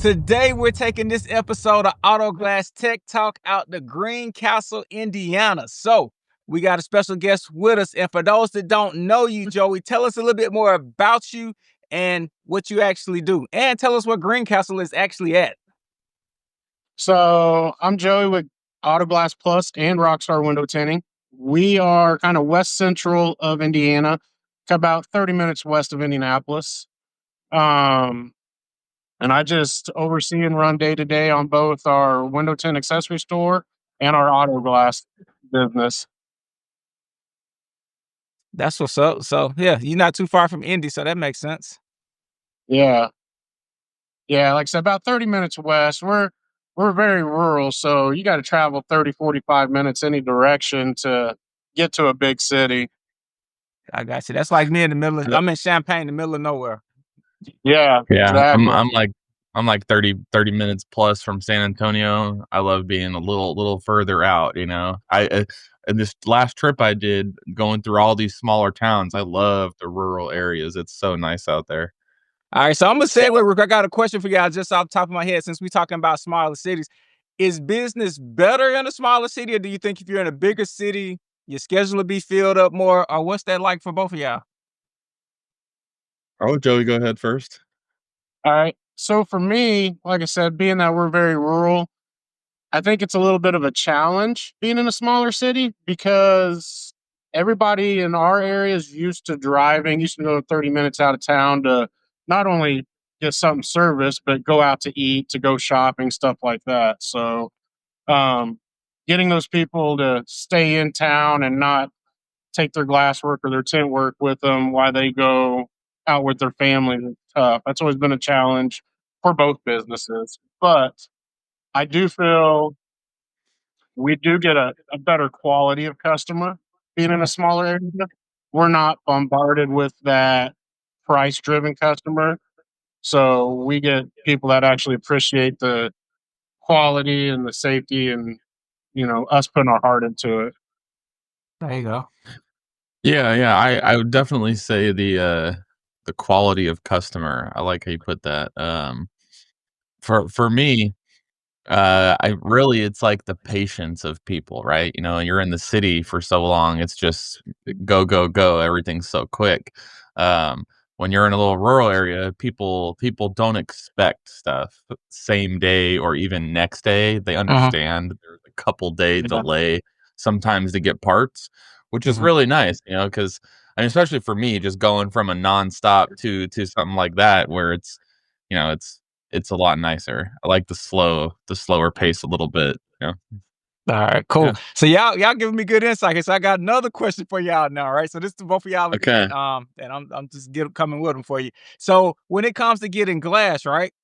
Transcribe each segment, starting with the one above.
Today, we're taking this episode of Autoblast Tech Talk out to Greencastle, Indiana. So, we got a special guest with us. And for those that don't know you, Joey, tell us a little bit more about you and what you actually do. And tell us where Greencastle is actually at. So, I'm Joey with Autoblast Plus and Rockstar Window Tinting. We are kind of west central of Indiana, about 30 minutes west of Indianapolis. And I just oversee and run day to day on both our window tint accessory store and our auto glass business. That's what's up. So, yeah, you're not too far from Indy, so that makes sense. Yeah. Yeah, like I said, about 30 minutes west. We're very rural, so you got to travel 30, 45 minutes any direction to get to a big city. I got you. That's like me in the middle of, I'm in Champaign, the middle of nowhere. Yeah. Exactly. I'm like 30 minutes plus from San Antonio. I love being a little further out, you know. And this last trip I did going through all these smaller towns, I love the rural areas. It's so nice out there. All right, so I'm gonna segue. I got a question for y'all just off the top of my head since we're talking about smaller cities. Is business better in a smaller city, or do you think if you're in a bigger city, your schedule will be filled up more, or what's that like for both of y'all? Oh, Joey, go ahead first. All right. So for me, like I said, being that we're very rural, I think it's a little bit of a challenge being in a smaller city because everybody in our area is used to go 30 minutes out of town to not only get something serviced, but go out to eat, to go shopping, stuff like that. So getting those people to stay in town and not take their glass work or their tint work with them while they go out with their family is tough. That's always been a challenge for both businesses. But I do feel we do get a better quality of customer being in a smaller area. We're not bombarded with that price driven customer. So we get people that actually appreciate the quality and the safety and, you know, us putting our heart into it. There you go. Yeah. I would definitely say the quality of customer. I like how you put that. For me, it's like the patience of people, right? You know, you're in the city for so long, it's just go, go, go. Everything's so quick. When you're in a little rural area, people don't expect stuff same day or even next day. They understand there's a couple day delay sometimes to get parts, which is really nice, you know, because I mean, especially for me, just going from a nonstop to something like that where it's, you know, it's a lot nicer. I like the slower pace a little bit. Yeah. All right, cool. Yeah. So y'all giving me good insight. So I got another question for y'all now, right? So this is to both of y'all. Okay. And I'm just coming with them for you. So when it comes to getting glass, right?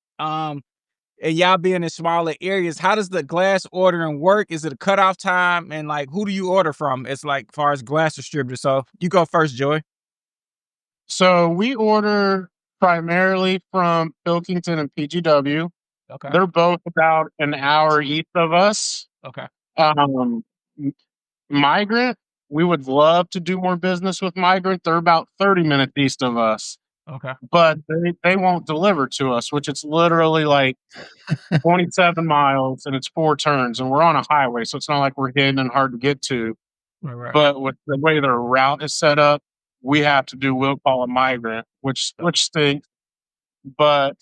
And y'all being in smaller areas, how does the glass ordering work? Is it a cutoff time? And like, who do you order from? It's like far as glass distributors. So you go first, Joey. So we order primarily from Pilkington and PGW. Okay. They're both about an hour east of us. Okay. Migrant, we would love to do more business with Migrant. They're about 30 minutes east of us. Okay. But they won't deliver to us, which it's literally like 27 miles and it's 4 turns and we're on a highway. So it's not like we're hidden and hard to get to. Right. But with the way their route is set up, we have to do will call a Migrant, which stinks. But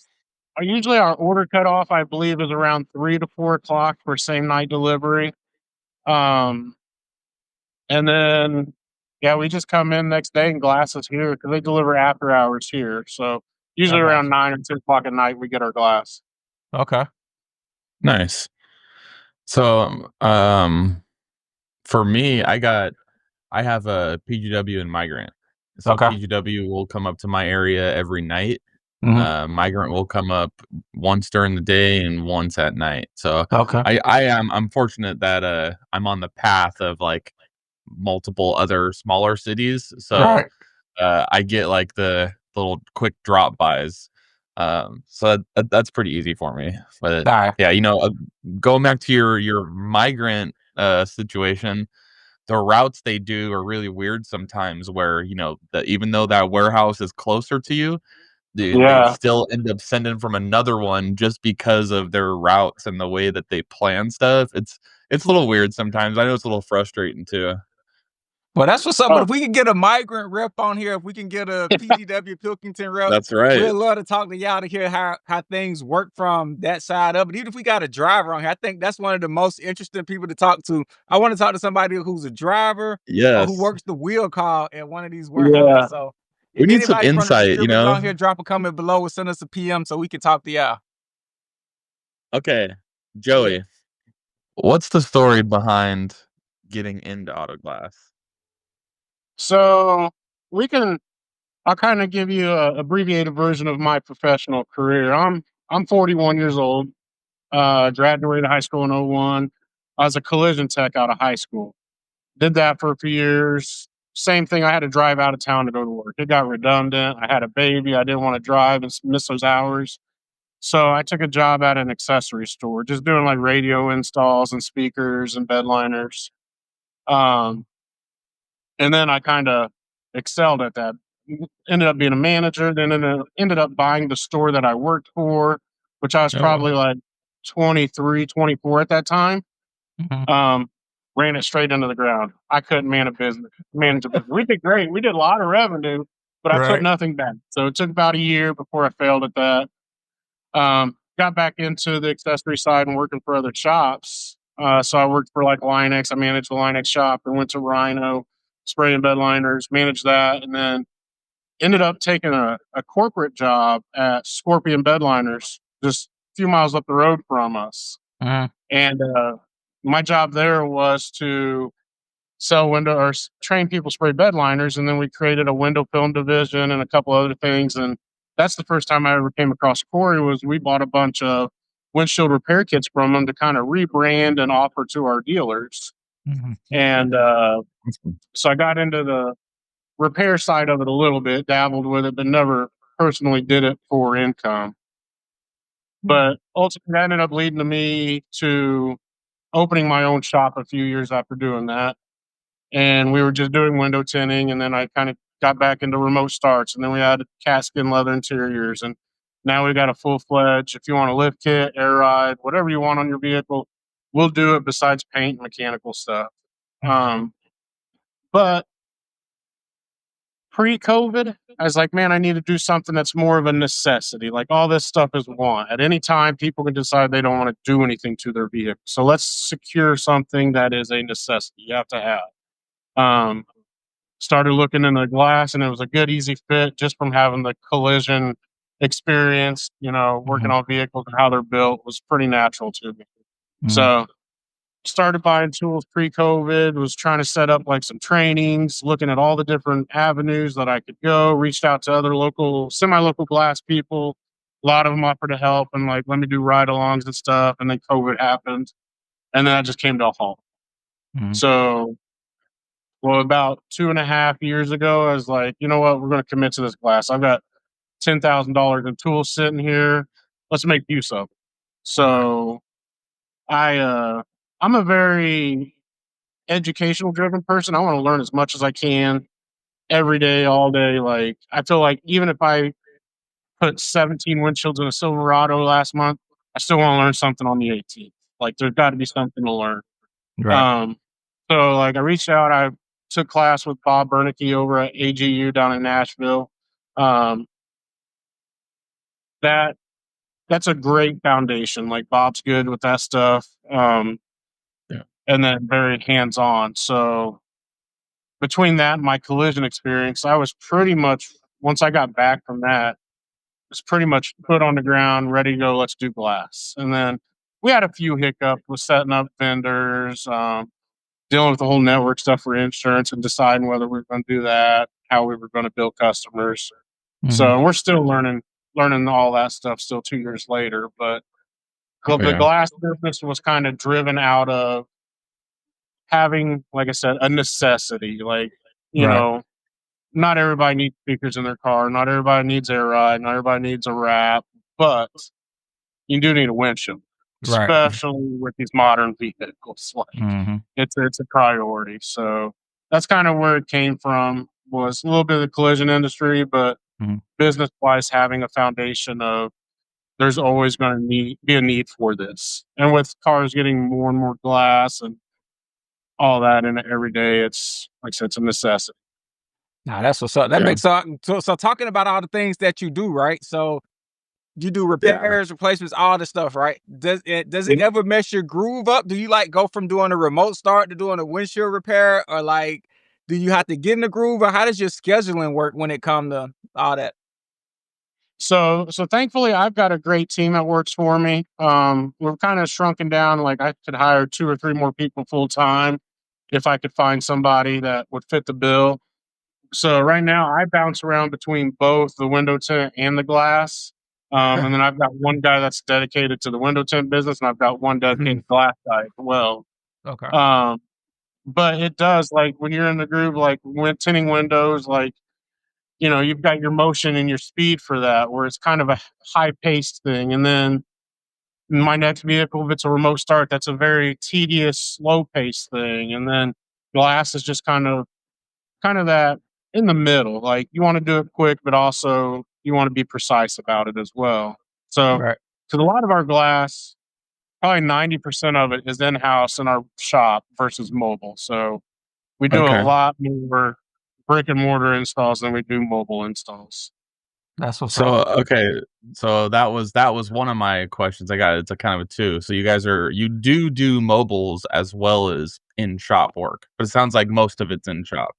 usually our order cutoff, I believe, is around 3 to 4 o'clock for same night delivery. And then, we just come in next day and glass is here because they deliver after hours here. So usually around 9 or 10 o'clock at night, we get our glass. Okay. Nice. So, for me, I have a PGW and Migrant. So PGW will come up to my area every night. Migrant will come up once during the day and once at night. So I'm fortunate that I'm on the path of like multiple other smaller cities. So I get like the little quick drop bys. So that's pretty easy for me. But yeah, you know, going back to your Migrant situation, the routes they do are really weird sometimes where, you know, even though that warehouse is closer to you, dude, they Yeah. still end up sending from another one just because of their routes and the way that they plan stuff. It's a little weird sometimes. I know it's a little frustrating too. Well, that's what's up. But if we can get a migrant rep on here, if we can get a PGW Pilkington rep, That's right. we'd love to talk to y'all to hear how things work from that side of it. Even if we got a driver on here, I think that's one of the most interesting people to talk to. I want to talk to somebody who's a driver or Yes. who works the wheel call at one of these warehouses. Yeah. So We if need some anybody from the insight, you distributors know? on here, drop a comment below or send us a PM so we can talk to y'all. Okay, Joey, what's the story behind getting into Autoblast? So I'll kind of give you a abbreviated version of my professional career. I'm 41 years old. Graduated high school in 01. I was a collision tech out of high school. Did that for a few years. Same thing. I had to drive out of town to go to work. It got redundant. I had a baby. I didn't want to drive and miss those hours. So I took a job at an accessory store, just doing like radio installs and speakers and bedliners. And then I kind of excelled at that. Ended up being a manager, then ended up buying the store that I worked for, which I was probably like 23, 24 at that time. Ran it straight into the ground. I couldn't manage a business. We did great. We did a lot of revenue, but I put nothing back. So it took about a year before I failed at that. Got back into the accessory side and working for other shops. So I worked for like Linex. I managed the Linex shop and went to Rhino, spraying bed liners, managed that, and then ended up taking a corporate job at Scorpion Bedliners, just a few miles up the road from us. And my job there was to sell window or train people spray bed liners, and then we created a window film division and a couple other things. And that's the first time I ever came across Corey. Was we bought a bunch of windshield repair kits from them to kind of rebrand and offer to our dealers. And so I got into the repair side of it a little bit, dabbled with it, but never personally did it for income. But ultimately, that ended up leading to me to opening my own shop a few years after doing that. And we were just doing window tinting, and then I kind of got back into remote starts, and then we had cast skin leather interiors, and now we got a full-fledged, if you want a lift kit, air ride, whatever you want on your vehicle, we'll do it besides paint and mechanical stuff. But pre-COVID, I was like, man, I need to do something that's more of a necessity. Like all this stuff is want. At any time, people can decide they don't want to do anything to their vehicle. So let's secure something that is a necessity you have to have. Started looking in the glass, and it was a good, easy fit just from having the collision experience, working on vehicles and how they're built was pretty natural to me. So started buying tools pre-COVID, was trying to set up like some trainings, looking at all the different avenues that I could go, reached out to other local, semi-local glass people. A lot of them offered to help and like, let me do ride-alongs and stuff. And then COVID happened. And then I just came to a halt. So, about 2.5 years ago, I was like, you know what? We're going to commit to this glass. I've got $10,000 in tools sitting here. Let's make use of it. So I'm a very educational driven person. I want to learn as much as I can every day, all day. Like I feel like even if I put 17 windshields in a Silverado last month, I still want to learn something on the 18th. Like there's got to be something to learn. So like I reached out, I took class with Bob Bernicke over at AGU down in Nashville. That's a great foundation. Like Bob's good with that stuff. And then very hands-on. So between that and my collision experience, I was pretty much, once I got back from that, was pretty much put on the ground, ready to go, let's do glass. And then we had a few hiccups with setting up vendors, dealing with the whole network stuff for insurance and deciding whether we were going to do that, how we were going to build customers. So we're still learning all that stuff still 2 years later. But the glass business was kind of driven out of having, like I said, a necessity. Like, not everybody needs speakers in their car. Not everybody needs air ride. Not everybody needs a wrap. But you do need a windshield, especially with these modern vehicles. Like, it's a priority. So that's kind of where it came from. Was a little bit of the collision industry, but business wise, having a foundation of there's always going to be a need for this. And with cars getting more and more glass and all that in it every day, it's like I said, it's a necessity. Nah, that's what's up. That makes so talking about all the things that you do, right? So you do repairs, replacements, all the stuff, right? Does it ever mess your groove up? Do you like go from doing a remote start to doing a windshield repair, or like do you have to get in the groove, or how does your scheduling work when it comes to all that? So thankfully I've got a great team that works for me. We're kind of shrunken down. Like I could hire 2 or 3 more people full time if I could find somebody that would fit the bill. So right now I bounce around between both the window tint and the glass. And then I've got one guy that's dedicated to the window tint business, and I've got one dedicated glass guy as well. Okay. But it does, like when you're in the groove, like when tinting windows, like you've got your motion and your speed for that, where it's kind of a high paced thing. And then my next vehicle, if it's a remote start, that's a very tedious, slow paced thing. And then glass is just kind of that in the middle. Like you want to do it quick, but also you want to be precise about it as well. So, Right. because a lot of our glass, probably 90% of it is in house in our shop versus mobile. So we do a Okay. lot more brick and mortar installs than we do mobile installs. That's what's So up. okay, so that was one of my questions. I got it's a kind of a two. So you do mobiles as well as in shop work, but it sounds like most of it's in shop.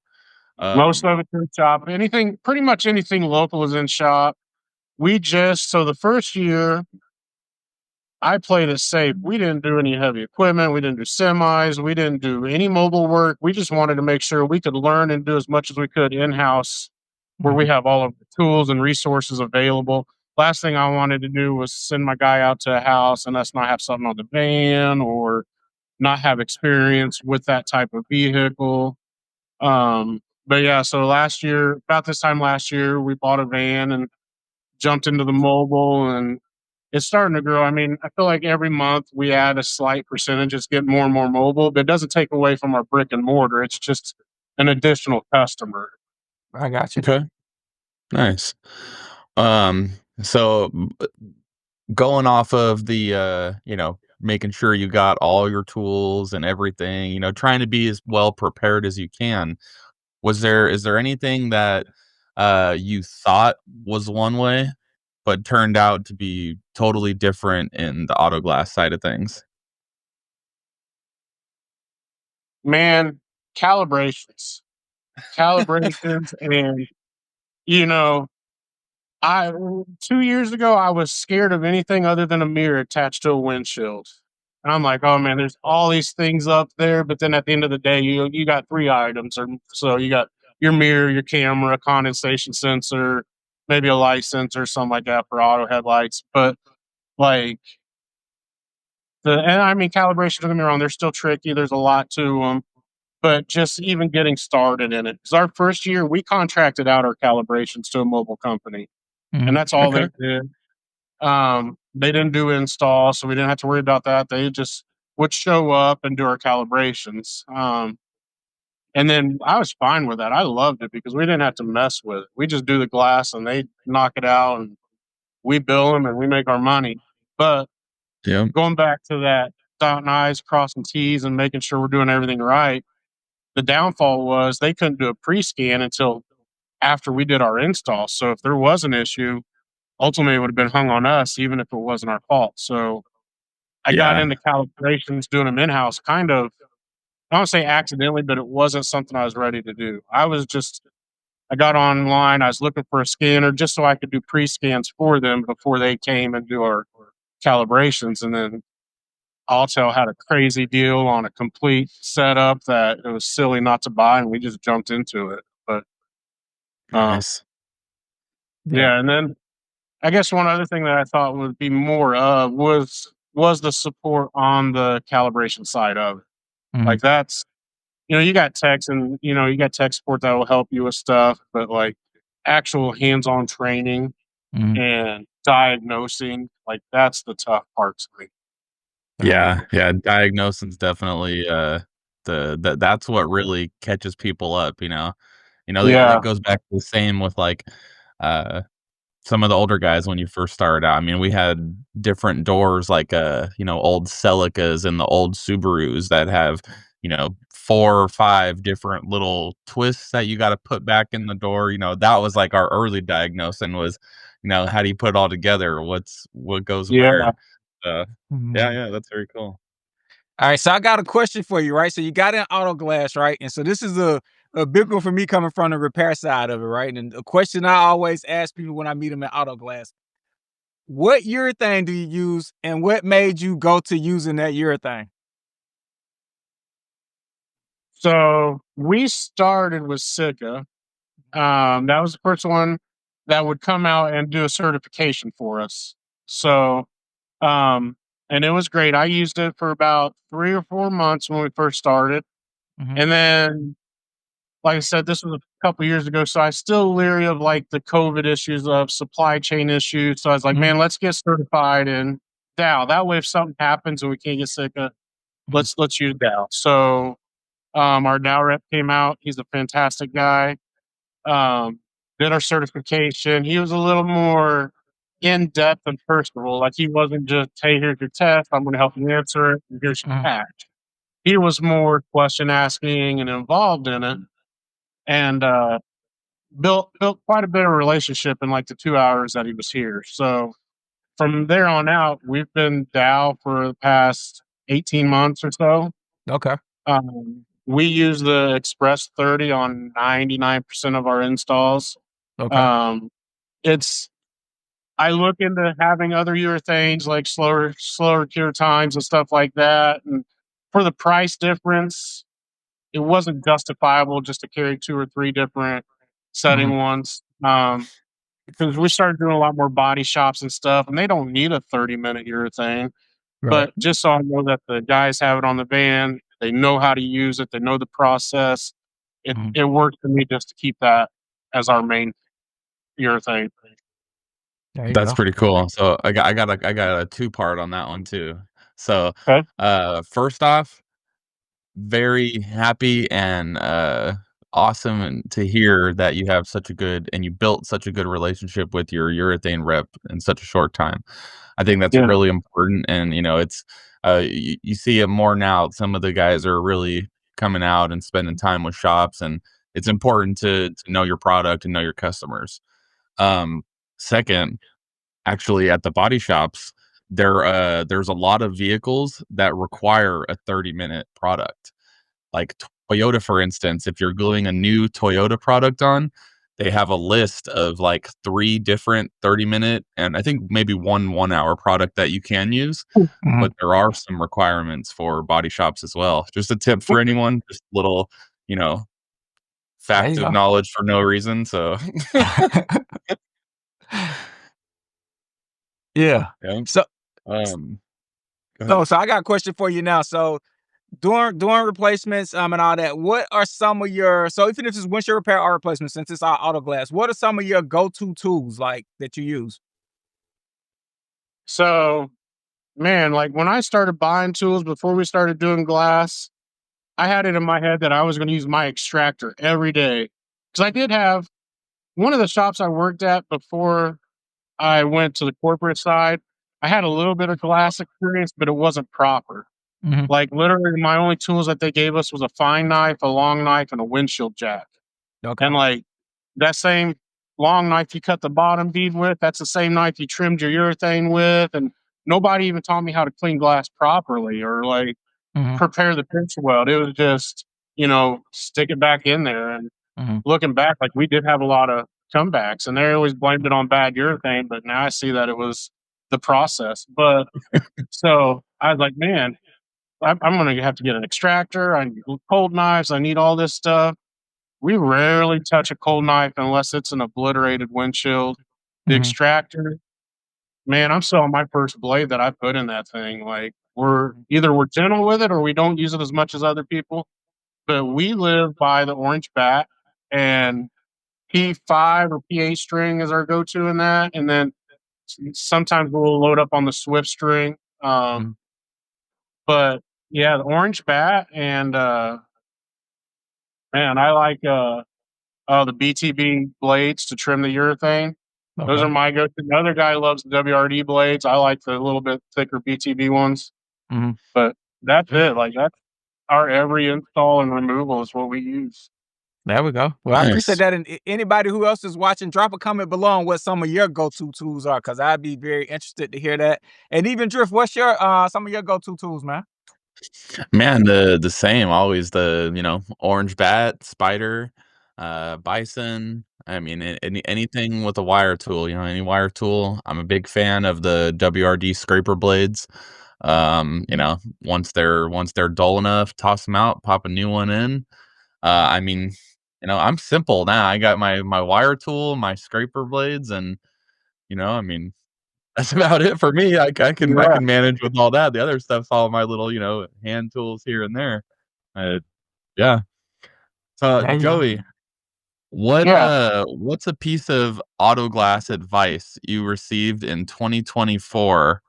Most of it's in shop. Pretty much anything local is in shop. So the first year I played it safe. We didn't do any heavy equipment. We didn't do semis. We didn't do any mobile work. We just wanted to make sure we could learn and do as much as we could in house, where we have all of the tools and resources available. Last thing I wanted to do was send my guy out to a house and us not have something on the van or not have experience with that type of vehicle. But yeah, so about this time last year, we bought a van and jumped into the mobile, and it's starting to grow. I mean, I feel like every month we add a slight percentage. It's getting more and more mobile, but it doesn't take away from our brick and mortar. It's just an additional customer. I got you. Okay, nice. Um, so going off of the making sure you got all your tools and everything, trying to be as well prepared as you can. Is there anything that you thought was one way but turned out to be totally different in the auto glass side of things? Man, calibrations, calibrations, and you know, I 2 years ago I was scared of anything other than a mirror attached to a windshield. And I'm like, oh man, there's all these things up there, but then at the end of the day, you got 3 items, or so you got your mirror, your camera, condensation sensor, maybe a light sensor, something like that for auto headlights. But like and I mean, calibration, don't get me wrong, they're still tricky. There's a lot to them, but just even getting started in it. Because our first year, we contracted out our calibrations to a mobile company, and that's all Okay. they did. They didn't do install, so we didn't have to worry about that. They just would show up and do our calibrations. And then I was fine with that. I loved it because we didn't have to mess with it. We just do the glass and they knock it out and we bill them and we make our money. But Yeah. going back to that dotting I's, crossing T's, and making sure we're doing everything right, the downfall was they couldn't do a pre-scan until after we did our install. So if there was an issue, ultimately it would have been hung on us, even if it wasn't our fault. So I got Yeah. into calibrations, doing them in house, kind of, I don't say accidentally, but it wasn't something I was ready to do. I got online, I was looking for a scanner just so I could do pre scans for them before they came and do our calibrations. And then Altel had a crazy deal on a complete setup that it was silly not to buy, and we just jumped into it. But Nice. yeah, and then I guess one other thing that I thought would be more was the support on the calibration side of it. Like that's you got techs and you got tech support that will help you with stuff, but like actual hands-on training and diagnosing, like that's the tough part to me. Yeah, yeah, diagnosing's definitely that's what really catches people up. It Yeah, goes back to the same with like some of the older guys when you first started out. I mean, we had different doors like old Celicas and the old Subarus that have, 4 or 5 different little twists that you got to put back in the door. That was like our early diagnosing was, how do you put it all together? What goes Yeah. where? Yeah, yeah, that's very cool. All right, so I got a question for you, right? So you got an auto glass, right? And so this is a big one for me coming from the repair side of it, right? And a question I always ask people when I meet them at auto glass: what urethane do you use, and what made you go to using that urethane? So we started with Sika. That was the first one that would come out and do a certification for us. So, um, and it was great. I used it for about 3 or 4 months when we first started. Mhm. And then, like I said, this was a couple years ago. So I still leery of like the COVID issues of supply chain issues. So I was like, Mhm. man, let's get certified in Dow. That way, if something happens and we can't get Sika, Mhm. let's use Dow. So our Dow rep came out. He's a fantastic guy. Um, did our certification. He was a little more in depth and personable. Like he wasn't just, hey, here's your test. I'm going to help you answer it. And here's your Mhm. patch. He was more question asking and involved in it, and built quite a bit of relationship in like the 2 hours that he was here. So from there on out, we've been Dow for the past 18 months or so. Okay. We use the Express 30 on 99% of our installs. Okay. Um, it's I look into having other urethanes like slower cure times and stuff like that. And for the price difference, it wasn't justifiable just to carry 2 or 3 different Mhm. setting ones. Because we started doing a lot more body shops and stuff, and they don't need a 30-minute urethane. Right. But just so I know that the guys have it on the van, they know how to use it, they know the process. It Mhm. it worked for me just to keep that as our main urethane. There you That's go. pretty cool. So I got a two-part on that one too. So, Okay. first off, very happy and, awesome and to hear that you have such a good and you built such a good relationship with your urethane rep in such a short time. I think that's Yeah. really important, and, it's, you see it more now. Some of the guys are really coming out and spending time with shops, and it's important to know your product and know your customers. Um, Second, actually at the body shops, there's a lot of vehicles that require a 30-minute product. Like Toyota, for instance, if you're gluing a new Toyota product on, they have a list of like 3 different 30-minute and I think maybe 1 hour product that you can use, Mhm. but there are some requirements for body shops as well. Just a tip for anyone, just a little, you know, There fact you of go. knowledge for no reason. So, Yeah. yeah. So Um, Go ahead. so I got a question for you now. So doing replacements, and all that, what are some of your, so even if it's windshield repair or replacement, since it's all auto glass, what are some of your go-to tools like that you use? So, man, like when I started buying tools before we started doing glass, I had it in my head that I was going to use my extractor every day. Because I did have one of the shops I worked at before I went to the corporate side. I had a little bit of glass experience, but it wasn't proper. Mhm. Like literally, my only tools that they gave us was a fine knife, a long knife, and a windshield jack. Okay. And like that same long knife you cut the bottom bead with, that's the same knife you trimmed your urethane with. And nobody even taught me how to clean glass properly or like Mhm. prepare the pinch weld. It was just, stick it back in there. And Mhm. looking back, like we did have a lot of comebacks and they always blamed it on bad urethane, but now I see that it was the process. But so I was like, man, I'm going to have to get an extractor. I need cold knives. I need all this stuff. We rarely touch a cold knife unless it's an obliterated windshield. The Mhm. extractor, man, I'm selling my first blade that I put in that thing. Like we're gentle with it or we don't use it as much as other people. But we live by the orange bat and P5 or P8 string is our go-to in that. And then sometimes we'll load up on the Swift string. Mhm. But yeah, the orange bat and man, I like the BTB blades to trim the urethane. Those are my go-to. The other guy loves the WRD blades. I like the little bit thicker BTB ones. But that's it. Like that's our every install and removal is what we use. There we go. Well, I appreciate that. And anybody who else is watching, drop a comment below on what some of your go-to tools are, because I'd be very interested to hear that. And even Drift, what's your some of your go-to tools, man? Man, the same. Always the orange bat, spider, bison. I mean, anything with a wire tool. Any wire tool. I'm a big fan of the WRD scraper blades. Once they're dull enough, toss them out, pop a new one in. I mean, I'm simple now. I got my wire tool, my scraper blades, and I mean, that's about it for me. I can manage with all that. The other stuff's all my little hand tools here and there. Yeah. So Joey, what's a piece of Autoglass advice you received in 2024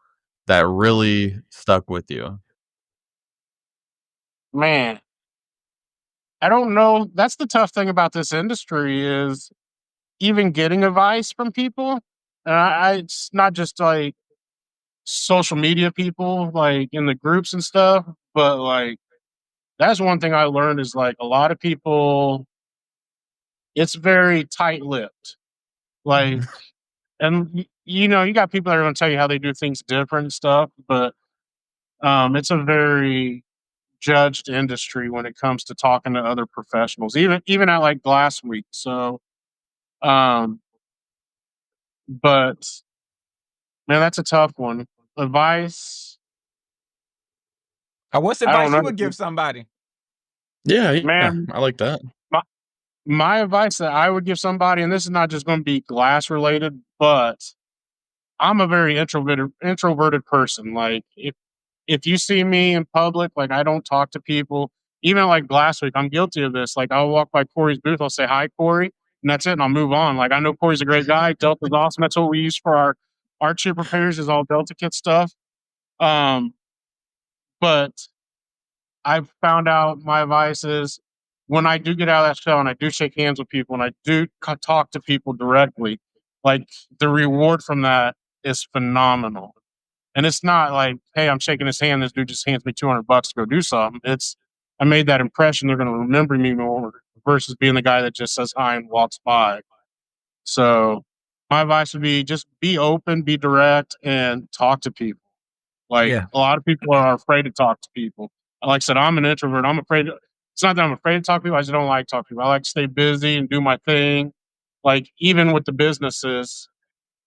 that really stuck with you? Man, I don't know. That's the tough thing about this industry is even getting advice from people. And it's not just like social media people, like in the groups and stuff, but like that's one thing I learned is like a lot of people, it's very tight-lipped. Like, and you got people that are going to tell you how they do things different and stuff, but it's a very judged industry when it comes to talking to other professionals, even at like Glass Week. So, um, but man, that's a tough one. Advice. What's I don't advice you know, would give somebody? Yeah, man. I like that. My advice that I would give somebody, and this is not just going to be glass related, but I'm a very introverted person. Like if you see me in public, like I don't talk to people. Even like Glass Week, I'm guilty of this. Like I'll walk by Corey's booth, I'll say hi, Corey, and that's it, and I'll move on. Like I know Corey's a great guy. Delta's awesome. That's what we use for our chip repairs is all Delta kit stuff. But I've found out my advice is when I do get out of that show and I do shake hands with people and I do talk to people directly, like the reward from that is phenomenal. And it's not like, hey, I'm shaking his hand. This dude just hands me $200 to go do something. It's I made that impression. They're going to remember me more versus being the guy that just says hi and walks by. So my advice would be just be open, be direct, and talk to people. Like a lot of people are afraid to talk to people. Like I said, I'm an introvert. I'm afraid. It's not that I'm afraid to talk to people. I just don't like talking to people. I like to stay busy and do my thing. Like even with the businesses,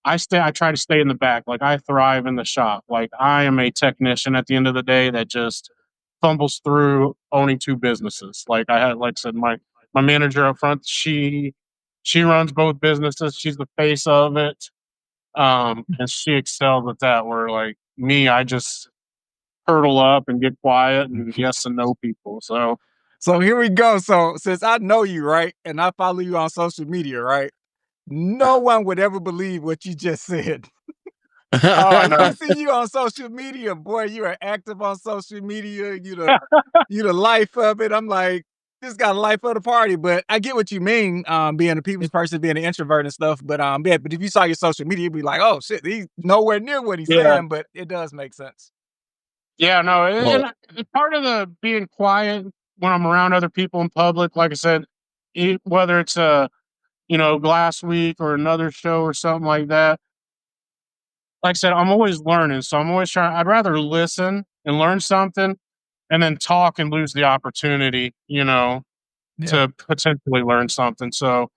I try to stay in the back. Like I thrive in the shop. Like I am a technician at the end of the day that just fumbles through owning two businesses. Like I said, my manager up front, she runs both businesses. She's the face of it. And she excels at that. Where like me, I just hurdle up and get quiet and yes and no people. So here we go. So since I know you, right, and I follow you on social media, right, no one would ever believe what you just said. Oh, I know. I see you on social media, boy. You are active on social media. You the life of it. I'm like, this got a life of the party. But I get what you mean, being a people's person, being an introvert and stuff. But yeah, but if you saw your social media, you'd be like, oh shit, he's nowhere near what he's saying. But it does make sense. Yeah, no, and part of the being quiet when I'm around other people in public, like I said, whether it's a Glass Week or another show or something like that. Like I said, I'm always learning, so I'm always trying. I'd rather listen and learn something, and then talk and lose the opportunity, to potentially learn something. So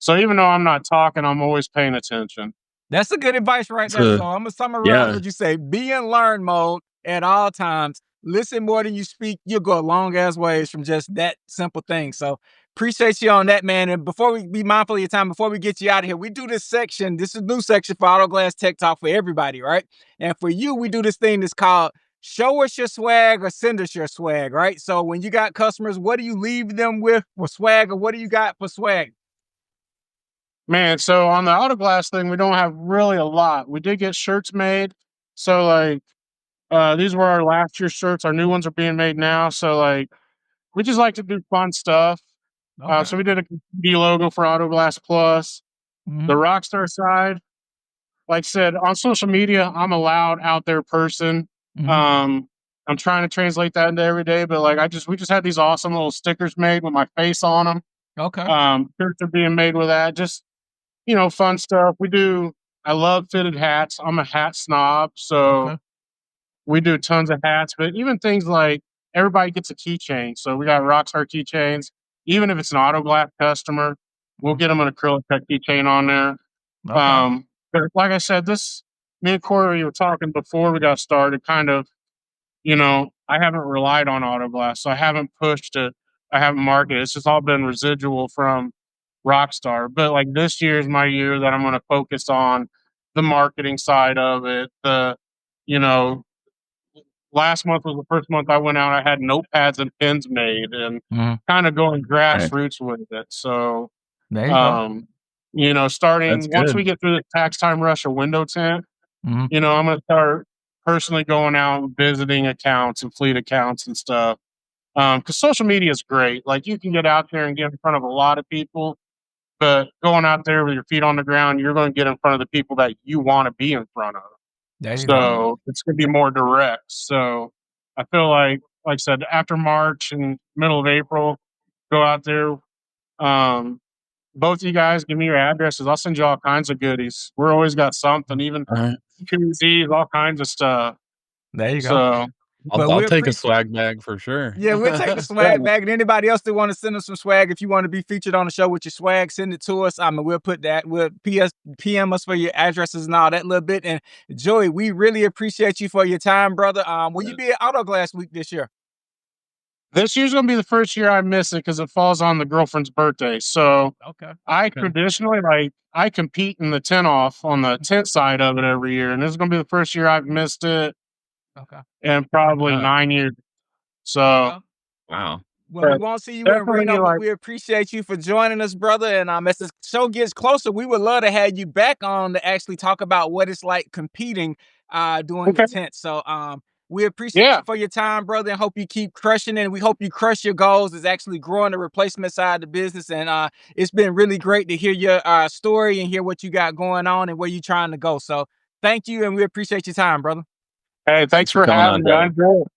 even though I'm not talking, I'm always paying attention. That's a good advice right there. So I'm gonna summarize what you say: be in learn mode at all times. Listen more than you speak. You'll go a long ass ways from just that simple thing. So appreciate you on that, man. And before we be mindful of your time, before we get you out of here, we do this section. This is a new section for Autoglass Tech Talk for everybody, right? And for you, we do this thing that's called show us your swag or send us your swag, right? So when you got customers, what do you leave them with for swag, or what do you got for swag? Man, so on the Autoglass thing, we don't have really a lot. We did get shirts made. So like these were our last year's shirts. Our new ones are being made now. So like we just like to do fun stuff. So we did a D logo for Autoblast Plus. The Rockstar side, like I said, on social media, I'm a loud out there person. I'm trying to translate that into every day, but like we just had these awesome little stickers made with my face on them. Okay. Shirts are being made with that. Just, fun stuff. I love fitted hats. I'm a hat snob, so we do tons of hats, but even things like everybody gets a keychain. So we got Rockstar keychains. Even if it's an Autoblast customer, we'll get them an acrylic keychain on there. But like I said, me and Corey were talking before we got started, kind of, I haven't relied on Autoblast, so I haven't pushed it. I haven't marketed. It's just all been residual from Rockstar. But like this year is my year that I'm going to focus on the marketing side of it. Last month was the first month I went out. I had notepads and pins made, and kind of going grassroots with it. So, there you go. Starting once we get through the tax time rush of window tint, I'm going to start personally going out and visiting accounts and fleet accounts and stuff. Because social media is great. Like you can get out there and get in front of a lot of people, but going out there with your feet on the ground, you're going to get in front of the people that you want to be in front of. So it's going to be more direct. So I feel like I said, after March and middle of April, go out there. Both of you guys, give me your addresses. I'll send you all kinds of goodies. We're always got something, even koozies, all kinds of stuff. There you go. So I'll take a swag bag for sure. Yeah, we'll take the swag bag. And anybody else that want to send us some swag, if you want to be featured on the show with your swag, send it to us. We'll put that. We'll PM us for your addresses and all that little bit. And Joey, we really appreciate you for your time, brother. Will you be at Autoglass Week this year? This year's going to be the first year I miss it because it falls on the girlfriend's birthday. So traditionally, I compete in the tent off on the tent side of it every year. And this is going to be the first year I've missed it. And probably 9 years. So, wow. Well, we won't see you in Reno, but we appreciate you for joining us, brother. And as the show gets closer, we would love to have you back on to actually talk about what it's like competing doing the tent. So we appreciate you for your time, brother, and hope you keep crushing it. And we hope you crush your goals. It's actually growing the replacement side of the business. And it's been really great to hear your story and hear what you got going on and where you're trying to go. So thank you, and we appreciate your time, brother. Hey, thanks for having me. I enjoyed it.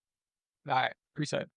All right. Appreciate it.